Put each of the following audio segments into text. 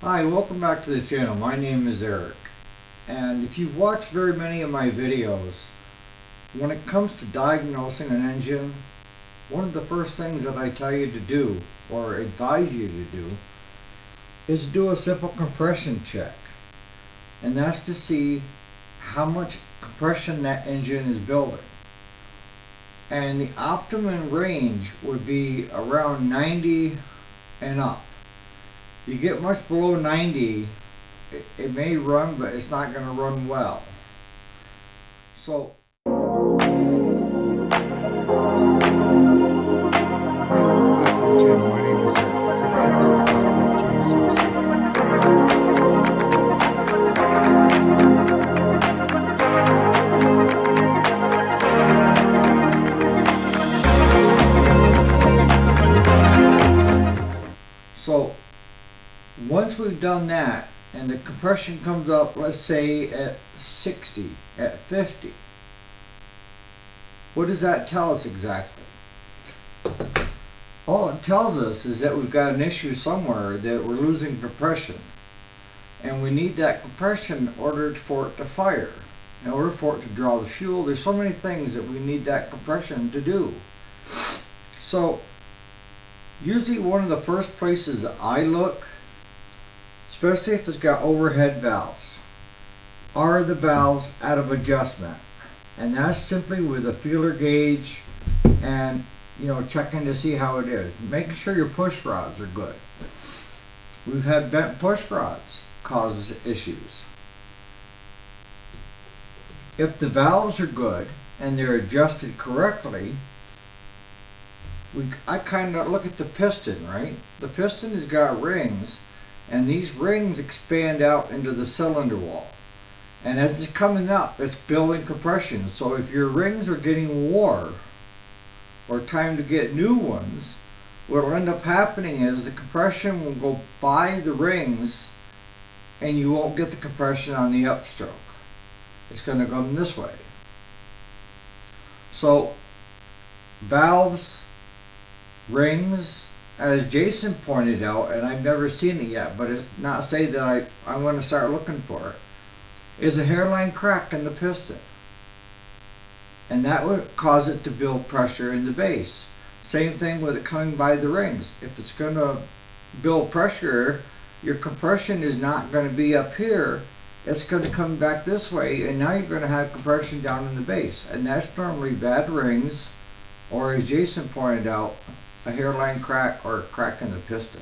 Hi, welcome back to the channel. My name is Eric, and if you've watched very many of my videos, when it comes to diagnosing an engine, one of the first things that I tell you to do, or advise you to do, is do a simple compression check. And that's to see how much compression that engine is building. And the optimum range would be around 90 and up. You get much below 90, it may run, but it's not going to run well. So So once we've done that and the compression comes up, let's say at 60, at 50, what does that tell us exactly? All it tells us is that we've got an issue somewhere, that we're losing compression, and we need that compression in order for it to fire, in order for it to draw the fuel. There's so many things that we need that compression to do. So usually one of the first places that I look, especially if it's got overhead valves, are the valves out of adjustment. And that's simply with a feeler gauge and checking to see how it is, making sure your push rods are good. We've had bent push rods cause issues. If the valves are good and they're adjusted correctly, I kind of look at the piston, right? The piston has got rings, and these rings expand out into the cylinder wall. And as it's coming up, it's building compression. So if your rings are getting wore, or time to get new ones, what will end up happening is the compression will go by the rings, and you won't get the compression on the upstroke. It's going to come this way. So valves, rings, as Jason pointed out, and I've never seen it yet, but it's not say that I want to start looking for it, is a hairline crack in the piston. And that would cause it to build pressure in the base. Same thing with it coming by the rings. If it's going to build pressure, your compression is not going to be up here. It's going to come back this way, and now you're going to have compression down in the base. And that's normally bad rings, or as Jason pointed out, a hairline crack or a crack in the piston.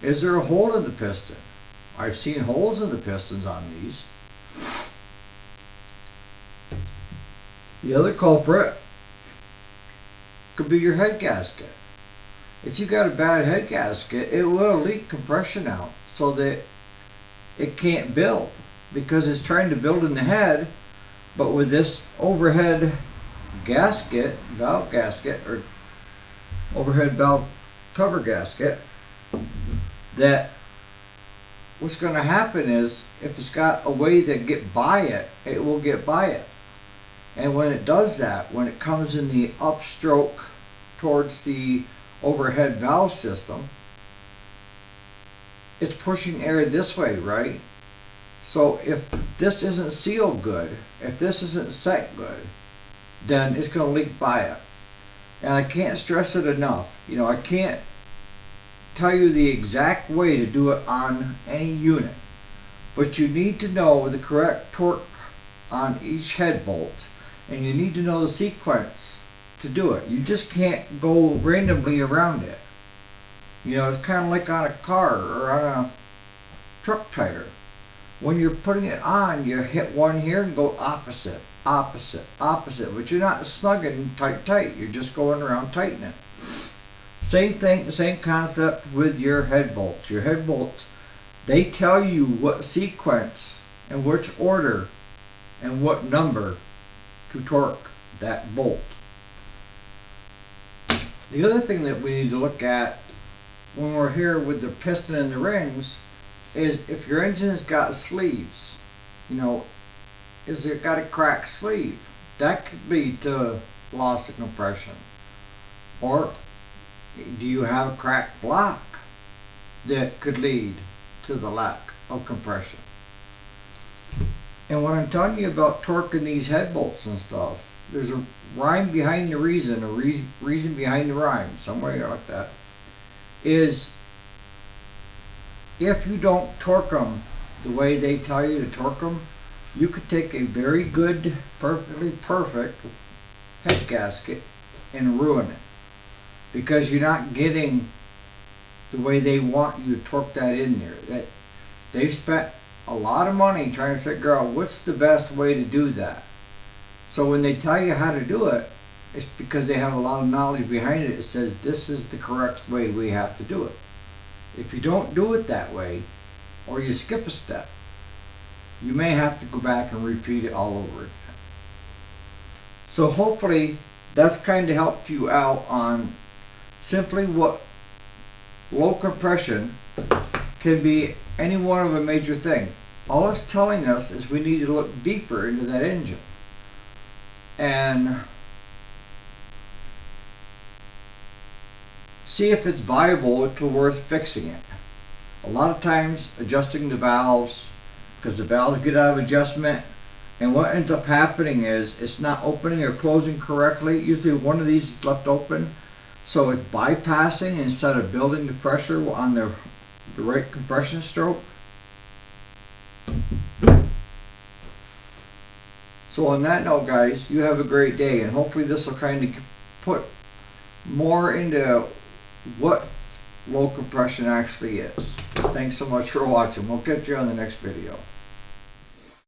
Is there a hole in the piston? I've seen holes in the pistons on these. The other culprit could be your head gasket. If you've got a bad head gasket, it will leak compression out so that it can't build, because it's trying to build in the head, but with this overhead gasket, valve gasket, or overhead valve cover gasket, that what's going to happen is if it's got a way to get by it, it will get by it. And when it does that, when it comes in the upstroke towards the overhead valve system, it's pushing air this way, right? So if this isn't sealed good, if this isn't set good, then it's going to leak by it. And I can't stress it enough. I can't tell you the exact way to do it on any unit, but you need to know the correct torque on each head bolt, and you need to know the sequence to do it. You just can't go randomly around it. It's kind of like on a car or on a truck tire. When you're putting it on, you hit one here and go opposite, opposite, opposite, but you're not snugging tight. You're just going around tightening. Same thing, same concept with your head bolts. Your head bolts, they tell you what sequence and which order and what number to torque that bolt. The other thing that we need to look at when we're here with the piston and the rings is if your engine's got sleeves. Is it got a cracked sleeve? That could lead to loss of compression. Or do you have a cracked block that could lead to the lack of compression. And when I'm telling you about torquing these head bolts and stuff, there's a rhyme behind the reason, a reason behind the rhyme, somewhere like that, is if you don't torque them the way they tell you to torque them, you could take a very good, perfectly perfect head gasket and ruin it. Because you're not getting the way they want you to torque that in there. That they've spent a lot of money trying to figure out what's the best way to do that. So when they tell you how to do it, it's because they have a lot of knowledge behind it. It says this is the correct way we have to do it. If you don't do it that way, or you skip a step, you may have to go back and repeat it all over again. So hopefully that's kind of helped you out on simply what low compression can be any one of a major thing. All it's telling us is we need to look deeper into that engine and see if it's viable to worth fixing it. A lot of times adjusting the valves, because the valves get out of adjustment, and what ends up happening is it's not opening or closing correctly. Usually one of these is left open, so it's bypassing instead of building the pressure on the right compression stroke. So on that note, guys, you have a great day, and hopefully this will kind of put more into what low compression actually is. Thanks so much for watching. We'll catch you on the next video.